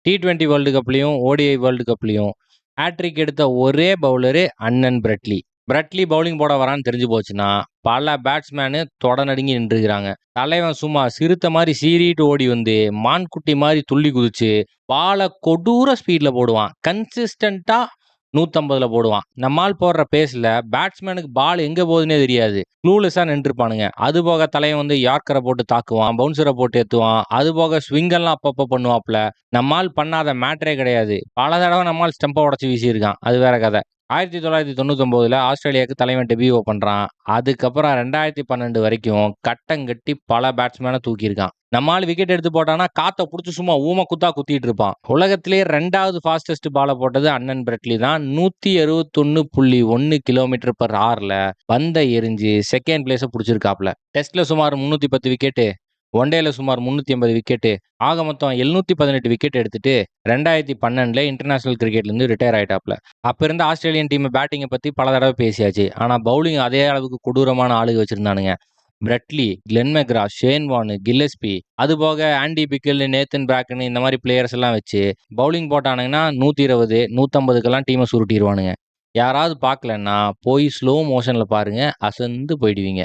T20 world கப்லயும், ODI world கப்லயும் hat trick எடுத்த ஒரே பவுலரு அண்ணன் பிரட்லி. பிரட்லி பவுலிங் போட வரான்னு தெரிஞ்சு போச்சுன்னா, பல பேட்ஸ்மேனு தொட நடுங்கி நின்றுக்கிறாங்க. தலைவன் சும்மா சிறுத்தை மாரி சீறிட்டு ஓடி வந்து, மான்குட்டி மாரி துள்ளி குதிச்சு, பால கொடூர ஸ்பீட்ல போடுவான். கன்சிஸ்டன்ட்டா 150ல போடுவான். நம்மாள் போடுற பேஸ்ல பேட்ஸ்மேனுக்கு பால் எங்க போகுதுன்னே தெரியாது. க்ளூலெஸ்ஸா நின்றுப்பானுங்க. அது போக தலைவன் வந்து யார்க்கரை போட்டு தாக்குவான், பவுன்சரை போட்டு ஏத்துவான். அது போக ஸ்விங்கெல்லாம் அப்பப்போ பண்ணுவாப்ல. நம்மால் பண்ணாத மேட்டரே கிடையாது. பல தடவை நம்மால் ஸ்டம்பை உடச்சி வீசியிருக்கான். அது வேற கதை. 1999ல ஆஸ்திரேலியாவுக்கு தலைவன் டெபியூ பண்றான். அதுக்கப்புறம் 2012 வரைக்கும் கட்டங்கட்டி பல பேட்ஸ்மேனை தூக்கியிருக்கான். நம்மால் விக்கெட் எடுத்து போட்டானா காத்த புடிச்சு சும்மா ஊம குத்தா குத்திட்டு இருப்பான். உலகத்திலேயே 2வது ஃபாஸ்டஸ்ட் பால போட்டது அண்ணன் பிரட்லி தான். 161.1 km/hல பந்தை எரிஞ்சு செகண்ட் பிளேஸை பிடிச்சிருக்காப்ல. டெஸ்ட்ல சுமார் 310 விக்கெட்டு, ஒன்டேல சுமார் 380 விக்கெட்டு, ஆக மொத்தம் 718 விக்கெட் எடுத்துட்டு 2012ல இன்டர்நேஷனல் கிரிக்கெட்ல இருந்து ரிட்டையர் ஆயிட்டாப்ல. அப்ப இருந்த ஆஸ்திரேலியன் டீம் பேட்டிங்கை பத்தி பல தடவை பேசியாச்சு. ஆனா பவுலிங் அதே அளவுக்கு கொடூரமான ஆளுங்க வச்சிருந்தானுங்க. Brett Lee, Glenn McGrath, Shane Warne, Gillespie, அது போக ஆண்டி பிக்கில், நேத்தன் பிராக்கன் இந்த மாதிரி பிளேயர்ஸ் எல்லாம் வச்சு பவுலிங் போட்டானுங்கன்னா 120, 150க்கெல்லாம் டீமை சுருட்டிடுவானுங்க. யாராவது பார்க்கலன்னா போய் ஸ்லோ மோஷன்ல பாருங்க, அசந்து போயிடுவீங்க.